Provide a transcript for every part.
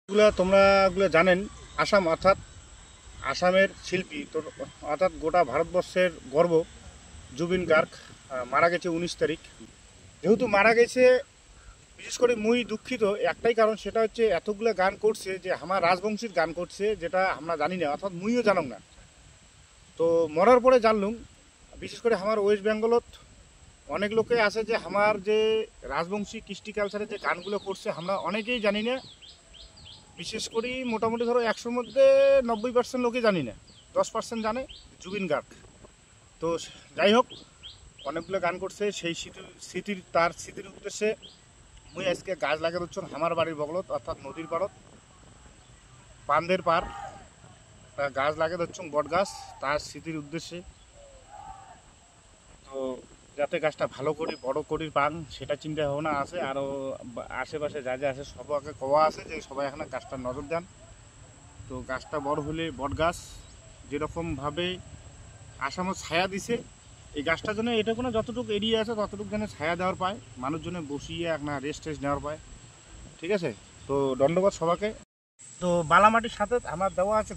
তোমরা জানেন আসাম অর্থাৎ আসামের শিল্পী তো অর্থাৎ গোটা ভারতবর্ষের গর্ব জুবিন গার্গ মারা গেছে 19 তারিখ। যেহেতু মারা গেছে, বিশেষ করে মুই দুঃখিত একটাই কারণ, সেটা হচ্ছে এতগুলো গান করছে যে আমার রাজবংশীর গান করছে, যেটা আমরা জানি না, অর্থাৎ মুইও জানং না। তো মরার পরে জানলুম, বিশেষ করে আমার ওয়েস্ট বেঙ্গলত অনেক লোকে আছে যে আমার যে রাজবংশী কৃষ্টি কালচারের যে গানগুলো করছে আমরা অনেকেই জানি না। বিশেষ করে মোটামুটি ধরো 100-র মধ্যে 90% লোকে জানি না, 10% জানে জুবিন গার্গ। তো যাই হোক, অনেকগুলো গান করছে, সেই স্মৃতির উদ্দেশ্যে মুই আজকে গাছ লাগিয়ে দিচ্ছ আমার বাড়ির বগলত অর্থাৎ নদীর পাড়ত বান্ধের পার গাছ লাগিয়ে দিচ্ছ বট গাছ তার স্মৃতির উদ্দেশ্যে। তো যাতে গাছটা ভালো করে বড় করি পান সেটা চিন্তা ভাবনা আছে। আরও আশেপাশে যা যা আছে সবাইকে কওয়া আছে যে সবাই এখানে গাছটার নজর দেন। তো গাছটা বড় হলে বট গাছ যেরকমভাবে আসামত ছায়া দিছে, এই গাছটার জন্য এটা কোনো যতটুকু এরিয়া আছে ততটুকু যেন ছায়া দেওয়ার পায়, মানুষজনে বসিয়ে একটা রেস্ট নেওয়ার পায়। ঠিক আছে, তো ধন্যবাদ সবাইকে। তো বালামাটির সাথে আমার দেওয়া আছে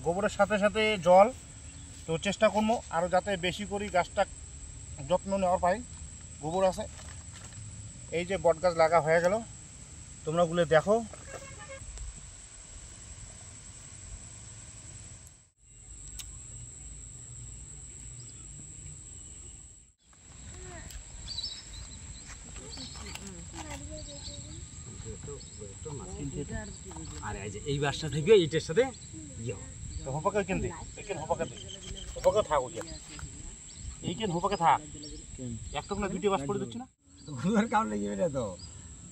গোবরের সাথে সাথে জল। তো চেষ্টা করবো আরও যাতে বেশি করি গাছটা যত্ন নেওয়ার পাই। গোবর আছে, এই যে বট গাছ লাগা হয়ে গেল, তোমরা গুলো দেখো। আর এই বাসটা থেকে এইটার সাথে হোপাকে কেন দে, হোপাকে থাক, এইখান হোপাকে থাক, একটা না দুইটা বাস পড়ে দিচ্ছি না, ঘুমের কাম লেগে বেটা তো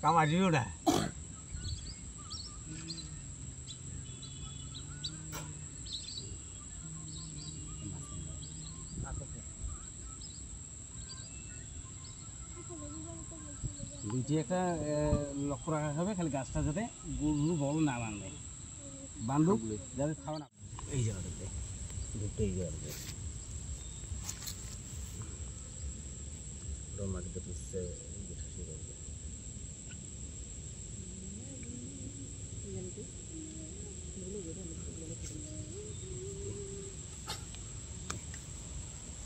কাম আসিও না। দুইটি একটা লক্ষ্য রাখা হবে, খালি গাছটা যাতে গরু বড় না বাঁধে, বান্ধব যাতে খাওয়া না। এই জায়গাটাতে দুটো এই জায়গাটাতে মাটিতে পিসছে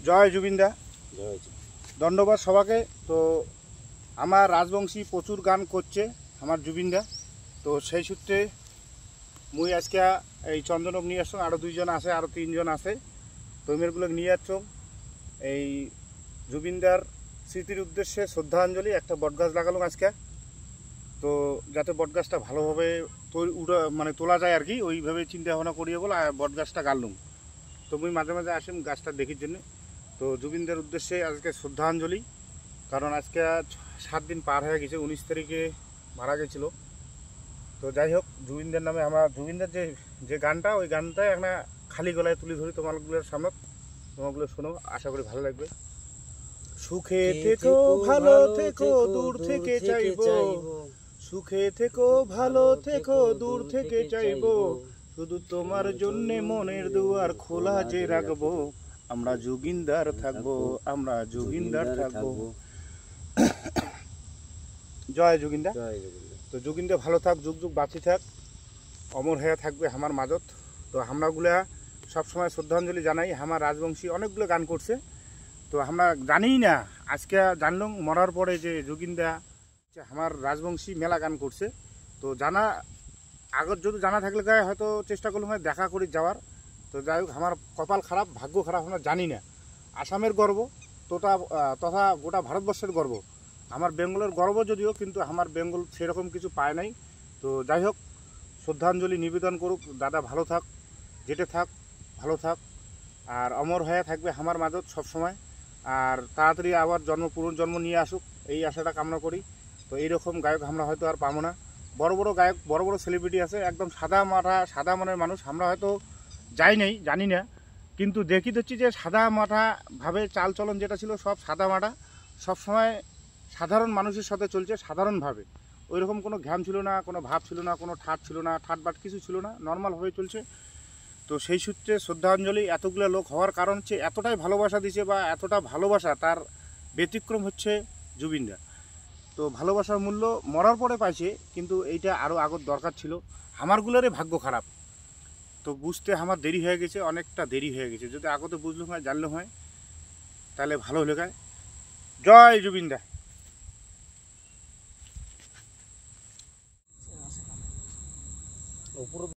জয় জুবিনদা, ধন্যবাদ সবাইকে। তো আমার রাজবংশী প্রচুর গান করছে আমার জুবিনদা, তো সেই সূত্রে মুই আজকে এই চন্দনক নিয়ে আসছো, আরও 2 জন আছে, আরও 3 জন আছে, তো মেয়েগুলো নিয়ে যাচ্ছ এই জুবিনদার স্মৃতির উদ্দেশ্যে শ্রদ্ধাঞ্জলি। একটা বটগাছ লাগালাম আজকে, তো যাতে বটগাছটা ভালোভাবে তোলা যায় আর কি, ওইভাবে চিন্তা ভাবনা করিয়ে বলে বটগাছটা গাড়লুম। তো মুই মাঝে মাঝে আসিম গাছটা দেখির জন্য। তো জুবিনদার উদ্দেশ্যে আজকে শ্রদ্ধাঞ্জলি, কারণ আজকে 7 দিন পার হয়ে গেছে, 19 তারিখে মারা গেছিলো। তো যাই হোক, জুবিনদার নামে আমরা জুবিনদার যে গানটা, ওই গানটাই একটা খালি গলায় তুলে ধরি তোমাগুলোর সামনে, তোমাগুলো শোনো, আশা করি ভালো লাগবে। সুখে থেকো ভালো থেকো দূর থেকে চাইবো, সুখে থেকো ভালো থেকো দূর থেকে চাইবো, শুধু তোমার জন্যে মনের দুয়ার খোলা যে রাখবো, আমরা জুবিনদার থাকবো, আমরা জুবিনদার থাকবো। জয় জুবিনদা। তো জুবিনদা ভালো থাক, যুগ যুগ বাঁচি থাক, অমর হয়ে থাকবে আমার মাজত। তো আমরাগুলা সবসময় শ্রদ্ধাঞ্জলি জানাই। আমার রাজবংশী অনেকগুলো গান করছে, তো আমরা জানিই না, আজকে জানলাম মরার পরে যে জুবিনদা আমার রাজবংশী মেলা গান করছে। তো আগত যদি জানা থাকলে গায়ে হয়তো চেষ্টা করলাম দেখা করি যাওয়ার। তো যাই হোক, আমার কপাল খারাপ, ভাগ্য খারাপ, আমরা জানি না। আসামের গর্ব তথা গোটা ভারতবর্ষের গর্ব, আমার বেঙ্গলের গর্ব যদিও, কিন্তু আমার বেঙ্গল সেরকম কিছু পায় নাই। তো যাই হোক, শ্রদ্ধাঞ্জলি নিবেদন করুক, দাদা ভালো থাক, যেতে থাক, ভালো থাক, আর অমর হয়ে থাকবে আমার মাঝত সবসময়। আর তাড়াতাড়ি আবার পুনর্জন্ম নিয়ে আসুক, এই আশাটা কামনা করি। তো এইরকম গায়ক আমরা হয়তো আর পাবো না। বড় বড় গায়ক, বড় বড় সেলিব্রিটি আছে, একদম সাদা মনের মানুষ, আমরা হয়তো জানি না, কিন্তু দেখি হচ্ছে যে সাদা মাঠাভাবে চালচলন যেটা ছিল সব সাদা মাটা, সবসময় সাধারণ মানুষের সাথে চলছে সাধারণভাবে, ওইরকম কোনো ঘ্যাম ছিল না, কোনো ভাব ছিল না, কোনো ঠাট ছিল না, ঠাটবাট কিছু ছিল না, নর্মালভাবে চলছে। তো সেই সূত্রে শ্রদ্ধাঞ্জলি এতগুলো লোক হওয়ার কারণ হচ্ছে এতটাই ভালোবাসা দিছে, বা এতটা ভালোবাসা তার ব্যতিক্রম হচ্ছে জুবিনদা। তো তো ভালোবাসার মূল্য মরার পরে পাইছে, কিন্তু এইটা আরও আগত দরকার ছিল। আমারগুলোরে ভাগ্য খারাপ, তো বুঝতে আমার দেরি হয়ে গেছে, অনেকটা দেরি হয়ে গেছে। যদি আগতে বুঝলো হয়, জানলো হয়, তাহলে ভালো হলো। গায় জয় জুবিনদা।